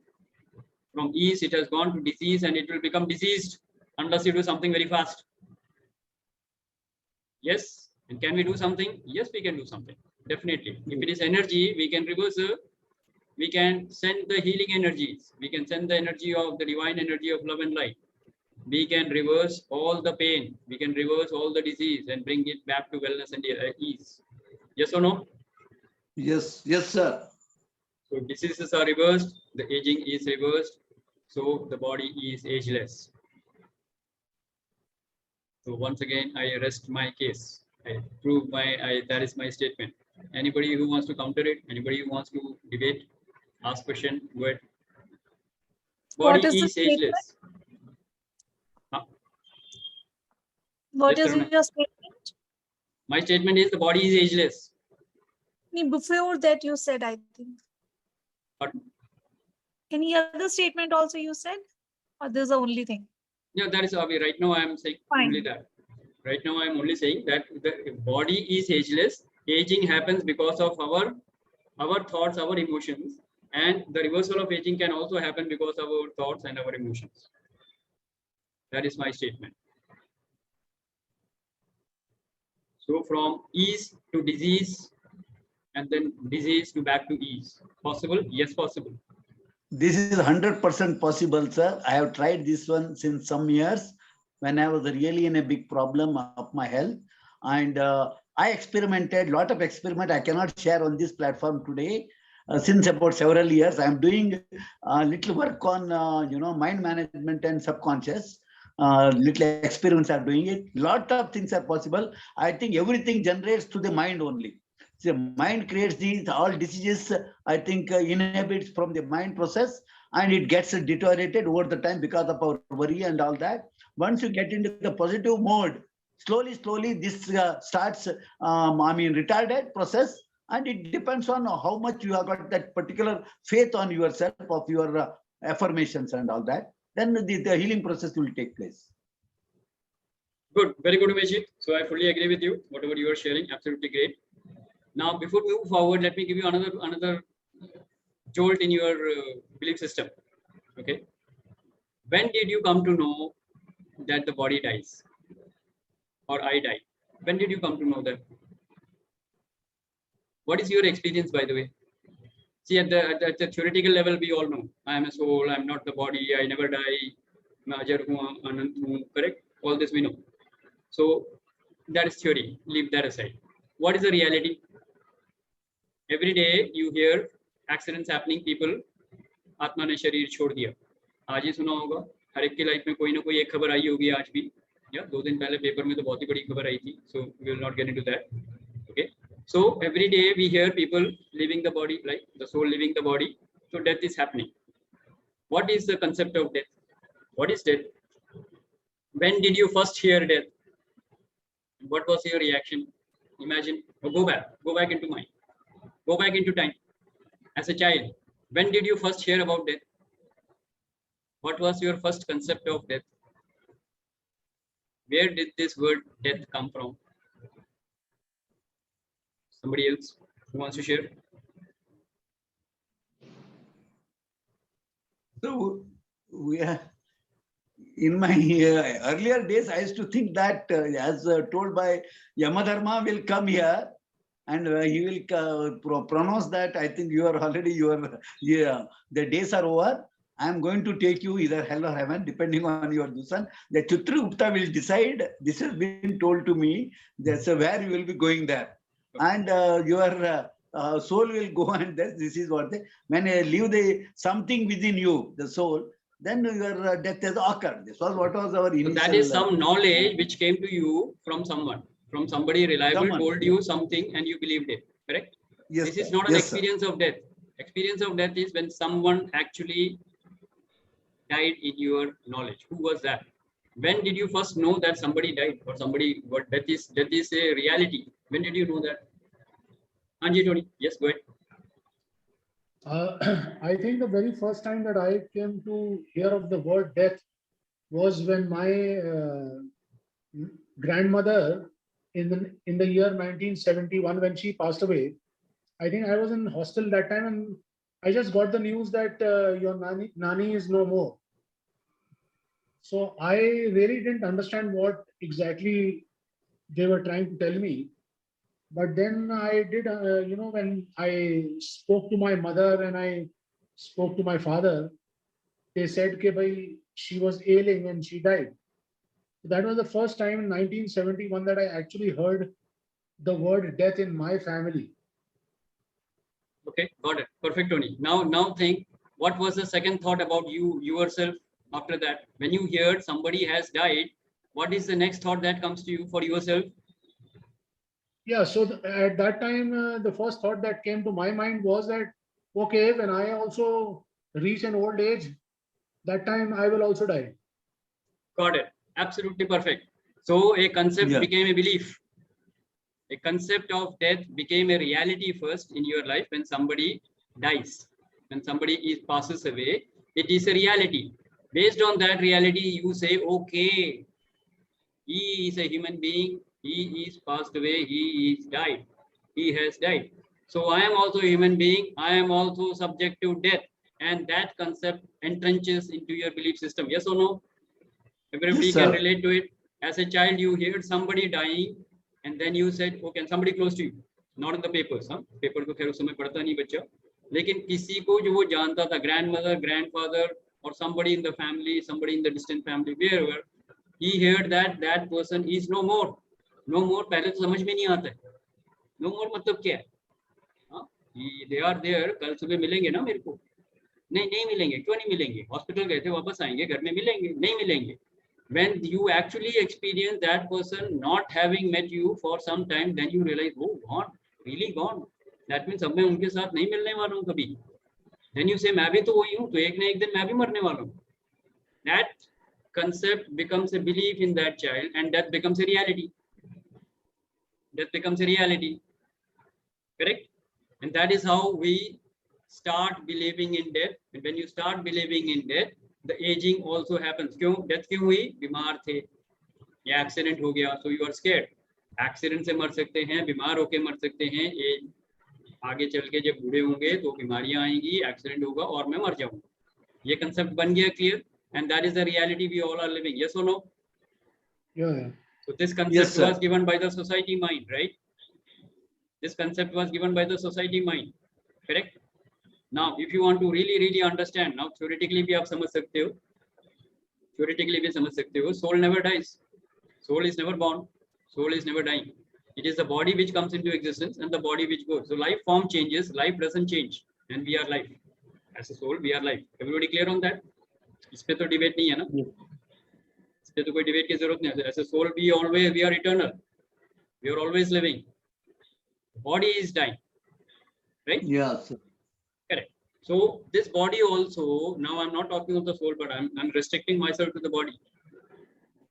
From ease it has gone to disease and it will become diseased unless you do something very fast. Yes, and can we do something? Yes, we can do something, definitely. If it is energy, we can reverse it. We can send the healing energies. We can send the energy of the divine energy of love and light. We can reverse all the pain. We can reverse all the disease and bring it back to wellness and ease. Yes or no? Yes, yes, sir. So diseases are reversed. The aging is reversed. So the body is ageless. So once again, I rest my case. I prove that is my statement. Anybody who wants to counter it, anybody who wants to debate, ask question, go ahead. Body is ageless. What Yes, is Taruna. your statement? My statement is the body is ageless. Before that you said, I think. Pardon? Any other statement also you said? Or this is the only thing? Yeah, that is obvious. Right now I am saying Fine. only that. Right now I am only saying that the body is ageless. Aging happens because of our thoughts, our emotions, and the reversal of aging can also happen because of our thoughts and our emotions. That is my statement. So from ease to disease, and then disease to back to ease. Possible? Yes, possible. This is 100% possible, sir. I have tried this one since some years when I was really in a big problem of my health. And I experimented, lot of experiment I cannot share on this platform today. Since about several years, I am doing little work on, mind management and subconscious. Little experiments are doing it. Lot of things are possible. I think everything generates to the mind only. The mind creates these all diseases. I think inhibits from the mind process, and it gets deteriorated over the time because of our worry and all that. Once you get into the positive mode, slowly this starts. Retarded process, And it depends on how much you have got that particular faith on yourself, of your affirmations and all that. Then the healing process will take place. Good, very good, Umeshji. So I fully agree with you. Whatever you are sharing, absolutely great. Now, before we move forward, let me give you another jolt in your belief system. Okay. When did you come to know that the body dies, or I die? When did you come to know that? What is your experience, by the way? See, at the theoretical level, we all know I am a soul, I am not the body, I never die, correct? All this we know. So that is theory. Leave that aside. What is the reality? Every day you hear accidents happening, people, आत्मा ने शरीर छोड़ दिया. आज ही सुना होगा, हर एक की लाइफ में कोई ना कोई एक खबर आई होगी आज भी, या 2 दिन पहले पेपर में तो बहुत ही बड़ी खबर आई थी. So we will not get into that. Okay. So every day we hear people leaving the body, like the soul leaving the body. So death is happening. What is the concept of death? What is death? When did you first hear death? What was your reaction? Imagine, go back into mind. Go back into time. As a child, when did you first hear about death? What was your first concept of death? Where did this word death come from? Somebody else who wants to share? So we are, in my earlier days, I used to think that as told by Yamadharma will come here and he will pronounce that I think you are already, the days are over. I am going to take you either hell or heaven, depending on your dusan. The Chitragupta will decide. This has been told to me. That's where you will be going there. And your soul will go, and this is what when you leave something within you, the soul, then your death has occurred. This was what was our initial. So that is some knowledge which came to you from someone, from somebody reliable, told you something and you believed it, correct? Yes. This is not an experience of death. Experience of death is when someone actually died in your knowledge. Who was that? When did you first know that somebody died or somebody? What death is a reality. When did you know that? Anji, Tony, yes, go ahead. I think the very first time that I came to hear of the word death was when my grandmother, in the year 1971, when she passed away. I think I was in hostel that time, and I just got the news that your nani is no more. So I really didn't understand what exactly they were trying to tell me. But then I did, when I spoke to my mother and I spoke to my father, they said that she was ailing and she died. That was the first time in 1971 that I actually heard the word death in my family. Okay, got it. Perfect, Tony. Now think, what was the second thought about yourself after that? When you heard somebody has died, what is the next thought that comes to you for yourself? Yeah, so at that time, the first thought that came to my mind was that, okay, when I also reach an old age, that time I will also die. Got it. Absolutely perfect. So a concept became a belief. A concept of death became a reality first in your life when somebody dies. When somebody passes away, it is a reality. Based on that reality, you say, okay, he is a human being, he is passed away, he is died, he has died. So I am also a human being, I am also subject to death. And that concept entrenches into your belief system. Yes or no? Everybody can relate to it. As a child, you heard somebody dying, and then you said, okay, and somebody close to you, not in the papers. Paper को खैर उस समय पढ़ता नहीं बच्चा, लेकिन किसी को जो वो जानता था, grandmother, grandfather, or somebody in the family, somebody in the distant family, wherever, he heard that that person is no more. No more. पहले तो समझ में नहीं आता है. No more मतलब क्या है? They are there. कल सुबह मिलेंगे ना मेरे को? नहीं मिलेंगे. क्यों नहीं मिलेंगे? हॉस्पिटल गए थे, वापस आएंगे, घर में मिलेंगे, नहीं मिलेंगे. When you actually experience that person not having met you for some time, then you realize, oh, gone, really gone. That means अब मैं उनके साथ नहीं मिलने वाला हूँ कभी. Then you say, मैं भी तो वही हूँ, तो एक न एक दिन मैं भी मरने वाला हूँ. That concept becomes a belief in that child, and that becomes a reality. That becomes a reality. Correct? And that is how we start believing in death. And when you start believing in death, the aging also happens. क्यों death क्यों हुई? बीमार थे या accident हो गया, so you are scared. Accident से मर सकते हैं, बीमार होके मर सकते हैं, आगे चल के जब बूढ़े होंगे तो बीमारियां आएंगी, एक्सीडेंट होगा और मैं मर जाऊंगा. ये कंसेप्ट बन गया clear, and that is the reality we all are living. Yes or no? Yeah. So this concept was given by the society mind, right? This concept was given by the society mind, correct? Now, if you want to really understand, now theoretically भी आप समझ सकते हो, theoretically भी समझ सकते हो, soul never dies, soul is never born, soul is never dying. It is the body which comes into existence and the body which goes. So life form changes, life doesn't change, and we are life. As a soul, we are life. Everybody clear on that? इस पे तो debate नहीं है ना, इस पे तो कोई डिबेट की जरूरत नहीं है. As a soul, we are eternal, we are always living. Body is dying, right? Yes. Correct. So this body also, now I'm not talking of the soul, but I'm restricting myself to the body.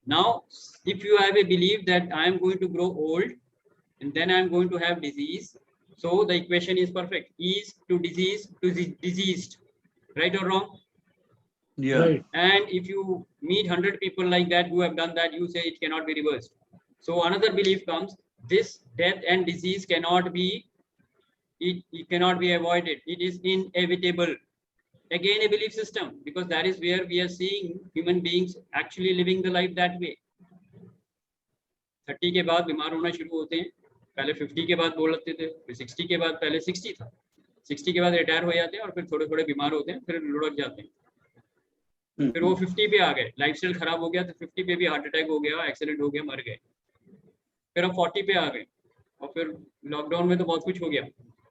Now, if you have a belief that I am going to grow old and then I'm going to have disease, so the equation is perfect. Is to disease to diseased, right or wrong? Yeah. Right. And if you meet 100 people like that who have done that, you say it cannot be reversed. So another belief comes, this death and disease cannot be, it cannot be avoided. It is inevitable. Again, a belief system, because that is where we are seeing human beings actually living the life that way. 30 के बाद बीमार होना शुरू होते हैं, पहले 50 के बाद बोलते थे, फिर 60 के बाद, पहले 60 था, 60 के बाद रिटायर हो जाते हैं और फिर थोड़े थोड़े बीमार होते हैं, फिर लुढ़क जाते हैं, फिर वो 50 पे आ गए, लाइफस्टाइल खराब हो गया तो 50 पे भी हार्ट अटैक हो गया, एक्सीडेंट हो गया, मर गए, फिर अब 40 पे आ गए और फिर लॉकडाउन में तो बहुत कुछ हो गया,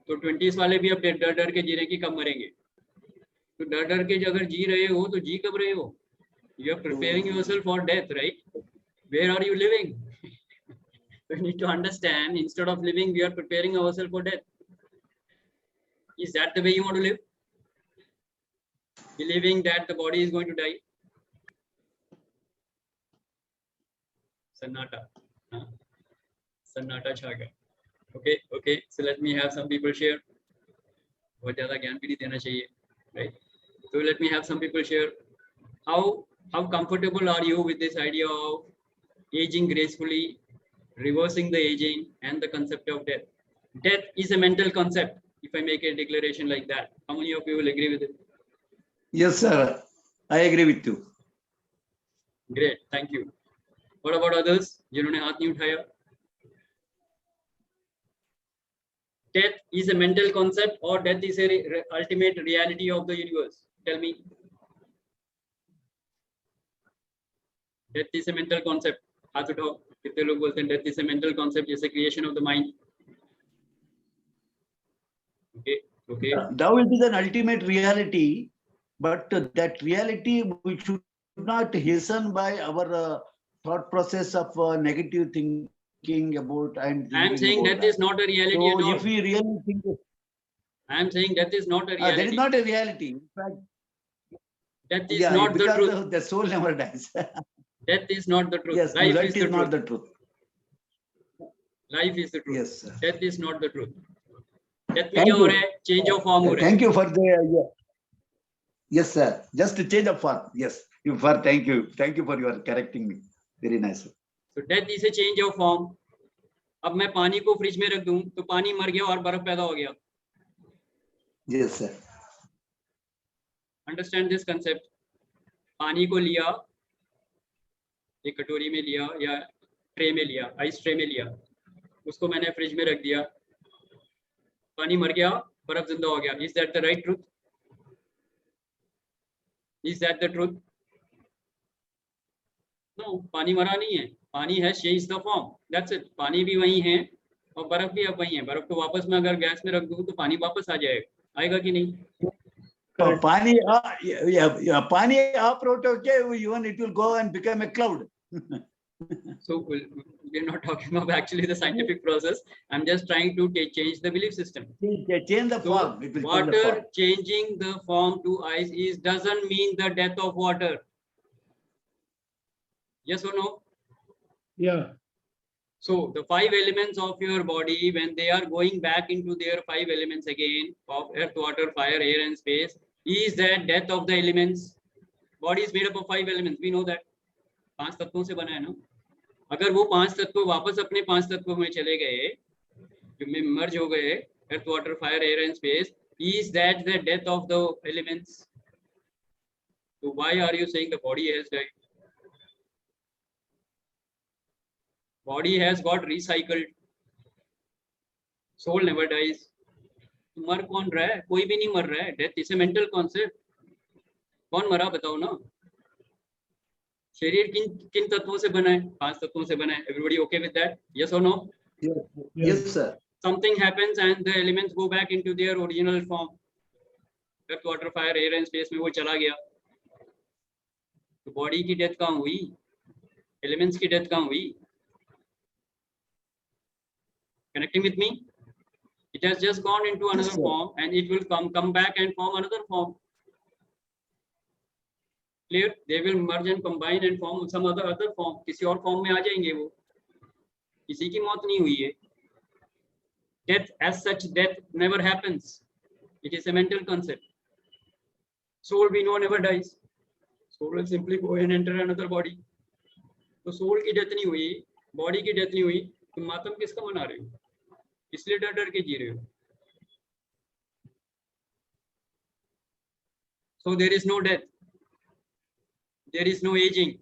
तो 20s वाले भी अब डर डर के जी रहे हैं कि कब मरेंगे. तो डर डर के अगर जी रहे हो तो जी कब रहे हो? You are preparing yourself for death, right? Where are you living? We need to understand, instead of living, we are preparing ourselves for death. Is that the way you want to live? Believing that the body is going to die? Sannata. Sannata chha gaya. Okay. So let me have some people share. बहुत ज़्यादा ज्ञान भी नहीं देना चाहिए, right? So let me have some people share. How comfortable are you with this idea of aging gracefully, reversing the aging, and the concept of death? Death is a mental concept. If I make a declaration like that, how many of you will agree with it? Yes, sir. I agree with you. Great, thank you. What about others? जिन्होंने हाथ नहीं उठाया? Death is a mental concept or death is a ultimate reality of the universe? Tell me. Death is a mental concept. हाथ उठाओ. कितने लोग बोलते हैं death is a mental concept, it's a creation of the mind? Okay. Thou it is an ultimate reality, but that reality we should not hasten by our thought process of negative thinking about. I'm saying death is not a reality at all. If we really think, I'm saying death is not a reality. that is not a reality. In fact, death is not the truth. The soul never dies. Death is not the truth. Yes, Life that is is the not truth. the truth. Life is the truth. Yes, sir. Death is not the truth. Death में Thank क्या हो you. रहा है? Change of form हो रहा है. Thank you for the yes, sir. Just to change of form. Yes, thank you for your correcting me. Very nice. So death is a change of form. अब मैं पानी को fridge में रख दूं तो पानी मर गया और बर्फ पैदा हो गया. Yes, sir. Understand this concept. पानी को लिया, एक कटोरी में लिया या ट्रे में लिया, आइस ट्रे में लिया, उसको मैंने फ्रिज में रख दिया, पानी मर गया, बर्फ जिंदा हो गया. Is that the right truth? Is that the truth? No, पानी मरा नहीं है. पानी है changed the form. That's it. पानी भी वही है और बर्फ भी अब वही है. बर्फ को वापस मैं अगर गैस में रख दूं तो पानी वापस आ जाएगा. आएगा कि नहीं? Pani, pani uproot, okay, even it will go and become a cloud. So we're not talking about actually the scientific process. I'm just trying to change the belief system. Change the So form. It will change the water form. changing the form to ice doesn't mean the death of water. Yes or no? Yeah. So the 5 elements of your body, when they are going back into their 5 elements again of earth, water, fire, air, and space, is that death of the elements? Body is made up of 5 elements. We know that. 5 तत्वों से बना है ना. अगर वो 5 तत्व वापस अपने 5 तत्वों में चले गए, में मर्ज हो गए, earth, water, fire, air, and space, is that the death of the elements? So why are you saying the body has died? Body has got recycled. Soul never dies. मर कौन रहा है? कोई भी नहीं मर रहा है. Death is a mental concept. कौन मरा बताओ ना. शरीर किन किन तत्वों से बना है? 5 तत्वों से बना है. Everybody okay with that? Yes or no? Yes, sir. Something happens and the elements go back into their original form. Earth, water, fire, air and space में वो चला गया. तो बॉडी की डेथ कहाँ हुई? एलिमेंट्स की डेथ कहाँ हुई? Connecting with me? It has just gone into another form and it will come back and form another form. Clear? They will merge and combine and form some other form. किसी और form में आ जाएंगे वो. किसी की मौत नहीं हुई है. Death as such, death never happens. It is a mental concept. Soul we know never dies. Soul will simply go and enter another body. तो soul की death नहीं हुई, body की death नहीं हुई, तो मातम किसका मना रहे हो? इसलिए डर डर के जी रहे हो. So there is no death. There is no aging.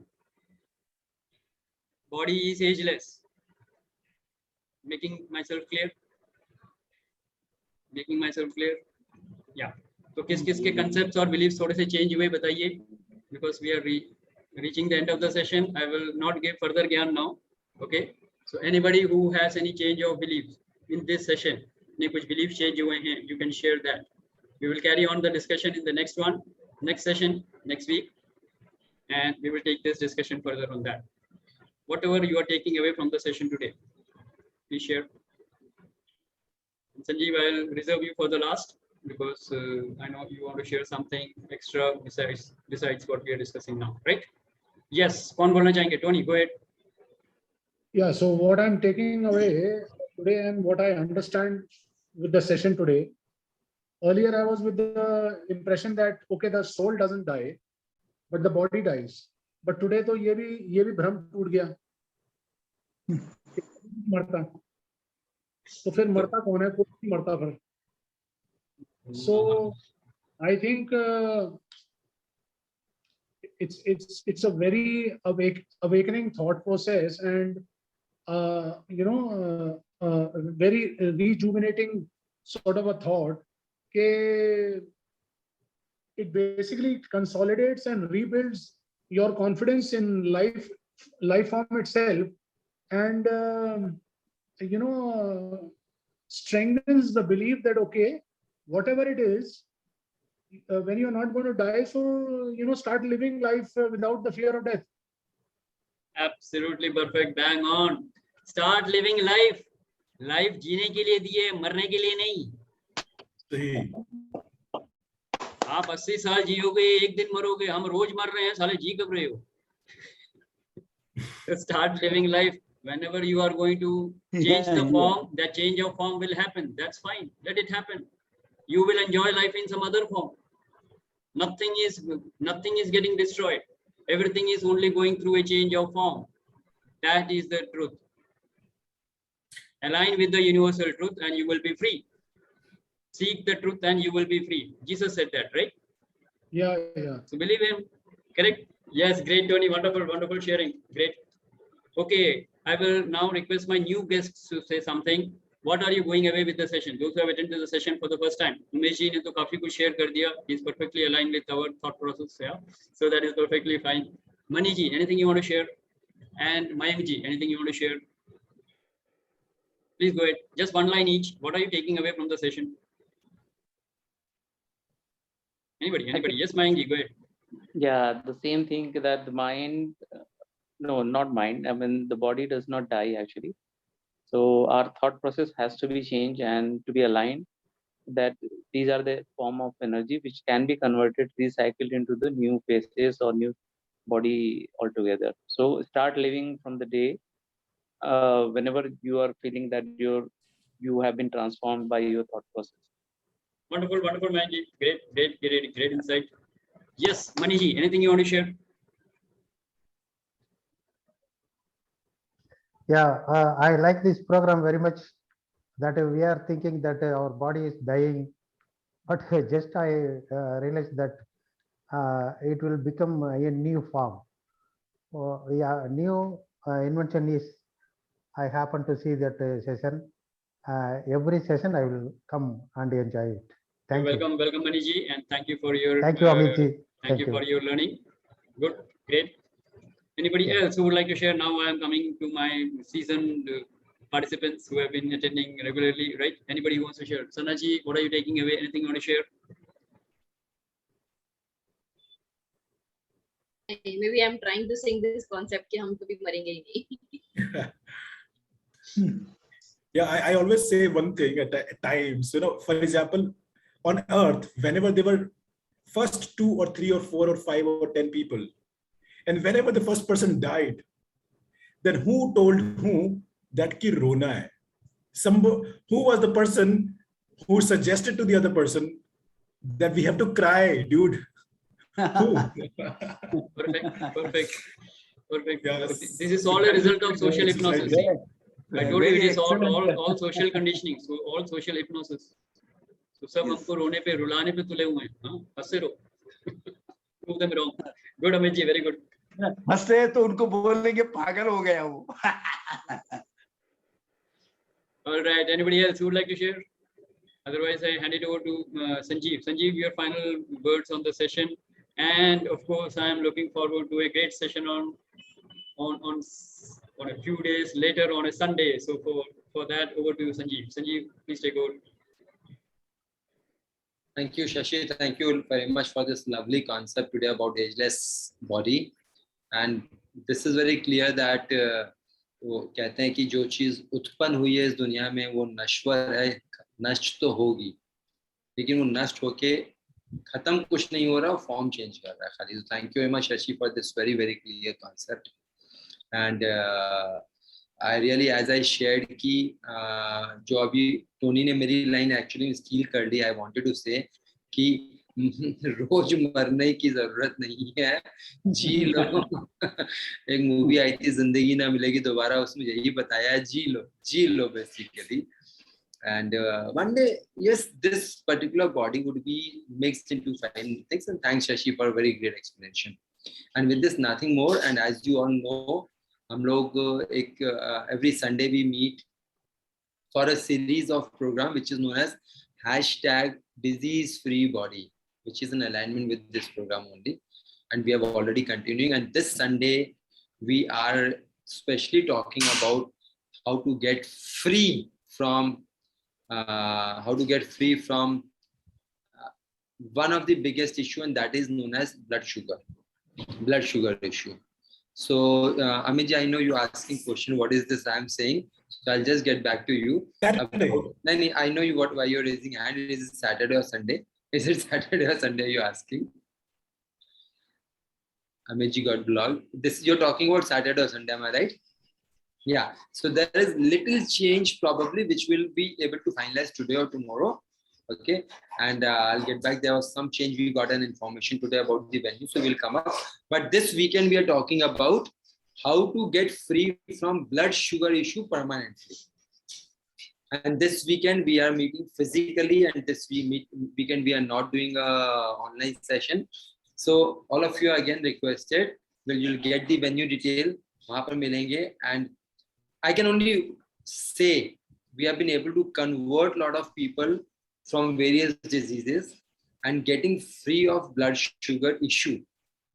Body is ageless. Making myself clear? Making myself clear? Yeah. तो किस किस के concepts और beliefs थोड़े से change हुए बताइए? Because we are reaching the end of the session. I will not give further ज्ञान now. Okay. So anybody who has any change of beliefs in this session, ने कुछ beliefs change हुए हैं, you can share that. We will carry on the discussion in the next one, next session, next week, and we will take this discussion further on that. Whatever you are taking away from the session today, please share. Sanjeev, I will reserve you for the last because I know you want to share something extra besides what we are discussing now, right? Yes, कौन बोलना चाहेंगे? Tony, go ahead. Yeah, so what I'm taking away today and what I understand with the session today, earlier I was with the impression that, okay, the soul doesn't die, but the body dies. But today तो ये भी भ्रम टूट गया. मरता. तो फिर मरता कौन है? कोई मरता फिर. So I think it's a very awakening thought process and very rejuvenating sort of a thought. It basically consolidates and rebuilds your confidence in life form itself, and strengthens the belief that, okay, whatever it is, when you're not going to die, so start living life without the fear of death. Absolutely perfect, bang on. Start living life. Life जीने के लिए दिए, मरने के लिए नहीं. सही. आप 80 साल जियोगे, एक दिन मरोगे. हम रोज मर रहे हैं, साले जी कब रहे हो? Start living life. Whenever you are going to change the form, that change of form will happen. That's fine. Let it happen. You will enjoy life in some other form. Nothing is getting destroyed. Everything is only going through a change of form. That is the truth. Align with the universal truth and you will be free. Seek the truth and you will be free. Jesus said that, right? Yeah. So believe him. Correct? Yes, great, Tony. Wonderful sharing. Great. Okay, I will now request my new guests to say something. What are you going away with the session? Those who have attended the session for the first time. Umesh ji ने तो काफी कुछ share कर दिया. He's perfectly aligned with our thought process. Yeah, so that is perfectly fine. Mani ji, anything you want to share? And Mayank ji, anything you want to share? Please go ahead. Just one line each. What are you taking away from the session? Anybody? Yes, Mayank ji, go ahead. Yeah, the same thing that the mind, no, not mind. I mean, the body does not die actually. So our thought process has to be changed and to be aligned that these are the form of energy which can be converted, recycled into the new phases or new body altogether. So start living from the day whenever you are feeling that you have been transformed by your thought process. Wonderful, wonderful, Manji. Great insight. Yes, Maniji, anything you want to share? Yeah, I like this program very much. That we are thinking that our body is dying, but just I realized that it will become a new form. Yeah, new invention is. I happen to see that session. Every session I will come and enjoy it. Thank you. Welcome, Maniji, and thank you for your. Thank you, Amitji. Thank you for your learning. Good, great. Anybody else who would like to share? Now I am coming to my seasoned participants who have been attending regularly, right? Anybody who wants to share? Sanaji, what are you taking away? Anything you want to share? Maybe I'm trying to sing this concept कि हम कभी मरेंगे ही नहीं. Yeah, I always say one thing at times, for example, on earth, whenever there were first 2 or 3 or 4 or 5 or 10 people, and whenever the first person died, then who told who that ki rona hai? Who was the person who suggested to the other person that we have to cry, dude? Who? Perfect. Yes. This is all a result of social hypnosis. I told you it is all social conditioning, so all social hypnosis. So सब हमको रोने पे रुलाने पे तुले हुए हैं, हाँ, हंसते रहो. Prove them wrong. Good, Amit ji, very good. हंसते हैं तो उनको बोलेंगे पागल हो गया वो. All right, anybody else who would like to share? Otherwise, I hand it over to Sanjeev. Sanjeev, your final words on the session, and of course, I am looking forward to a great session on a few days later on a Sunday. So for that, over to you, Sanjeev. Sanjeev, please take over. Thank you, Shashi. Thank you very much for this lovely concept today about ageless body. And this is very clear that वो कहते हैं कि जो चीज उत्पन्न हुई है इस दुनिया में वो नश्वर है, नष्ट तो होगी, लेकिन वो नष्ट होके खत्म कुछ नहीं हो रहा, फॉर्म चेंज कर रहा है खाली. So thank you very much, Shashi, for this very clear concept. And I really, as I shared कि जो अभी टोनी ने मेरी लाइन एक्चुअली स्टील कर ली, I wanted to say कि रोज मरने की जरूरत नहीं है, जी लो. एक मूवी आई थी जिंदगी ना मिलेगी दोबारा, उसमें यही बताया है, जी लो basically. And one day, yes, this particular body would be mixed into fine things. And thanks, Shashi, for a very great explanation. And with this, nothing more. And as you all know, हम लोग every Sunday we meet for a series of program which is known as #DiseaseFreeBody, which is in alignment with this program only. And we are already continuing. And this Sunday, we are especially talking about how to get free from one of the biggest issue, and that is known as blood sugar issue. So Amit ji, I know you asking question, what is this I'm saying? So I'll just get back to you. Saturday. I know why you're raising hand. Is it Saturday or Sunday? Is it Saturday or Sunday you're asking? Amit ji got blocked. You're talking about Saturday or Sunday, am I right? Yeah, so there is little change probably which we'll be able to finalize today or tomorrow. Okay, and I'll get back. There was some change. We got an information today about the venue, so we'll come up. But this weekend we are talking about how to get free from blood sugar issue permanently. And this weekend we are meeting physically, and this weekend we are not doing a online session. So all of you are again requested. You'll get the venue detail. वहाँ पर मिलेंगे, and I can only say we have been able to convert a lot of people from various diseases and getting free of blood sugar issue.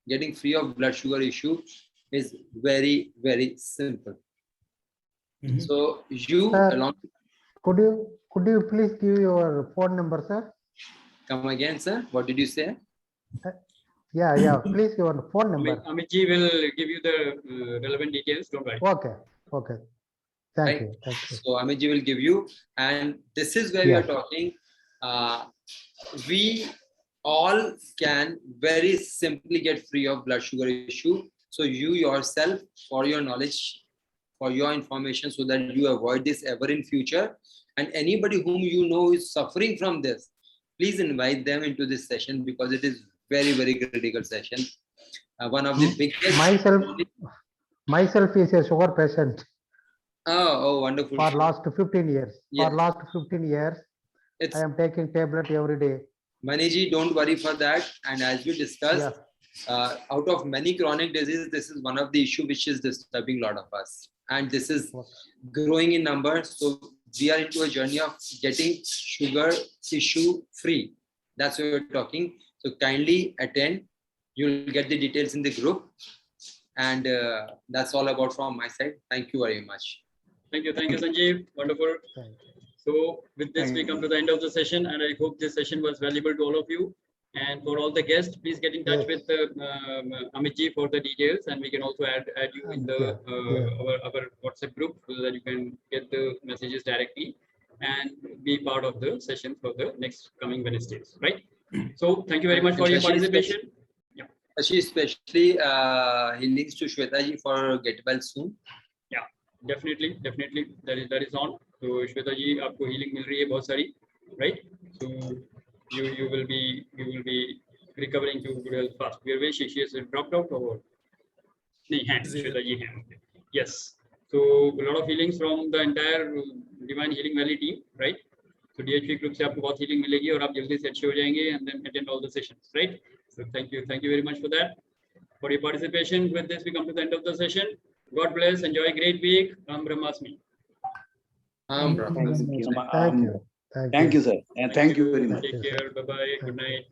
Getting free of blood sugar issue is very simple. Mm-hmm. So you sir, along. Could you please give your phone number, sir? Come again, sir. What did you say? Yeah. Please your phone number. Amit ji will give you the relevant details. Don't worry. Okay. Thank you. So Amit ji will give you, and this is where we are talking. We all can very simply get free of blood sugar issue. So you yourself, for your knowledge, for your information so that you avoid this ever in future. And anybody whom you know is suffering from this, please invite them into this session because it is very, very critical session. One of the biggest. Myself is a sugar patient. Oh, wonderful. For last 15 years. Yes. For last 15 years, I am taking tablet every day. Maniji, don't worry for that. And as we discussed, out of many chronic diseases, this is one of the issues which is disturbing a lot of us. And this is growing in numbers. So we are into a journey of getting sugar issue free. That's what we're talking. So kindly attend. You'll get the details in the group. And that's all about from my side. Thank you very much. Thank you, Sanjeev. Wonderful. So with this, we come to the end of the session, and I hope this session was valuable to all of you. And for all the guests, please get in touch with Amitji for the details, and we can also add you in the our WhatsApp group so that you can get the messages directly and be part of the session for the next coming Wednesdays, right? So thank you very much for your participation. Especially healings to Shwetaji for get well soon. Yeah, definitely. That is on. So Shwetaji, आपको healing मिल रही है बहुत सारी, right? So you will be recovering to good health fast. Where is she? She has dropped out or what? नहीं है, Shwetaji है. Yes. So a lot of healings from the entire Divine Healing Valley team, right? So DHV group से आपको बहुत healing मिलेगी और आप जल्दी से अच्छे हो जाएंगे and then attend all the sessions, right? So thank you very much for that, for your participation. With this, we come to the end of the session. God bless. Enjoy a great week. Am Brahmasmi. Thank you, sir, and thank you very much. Take care. Bye bye. Good night.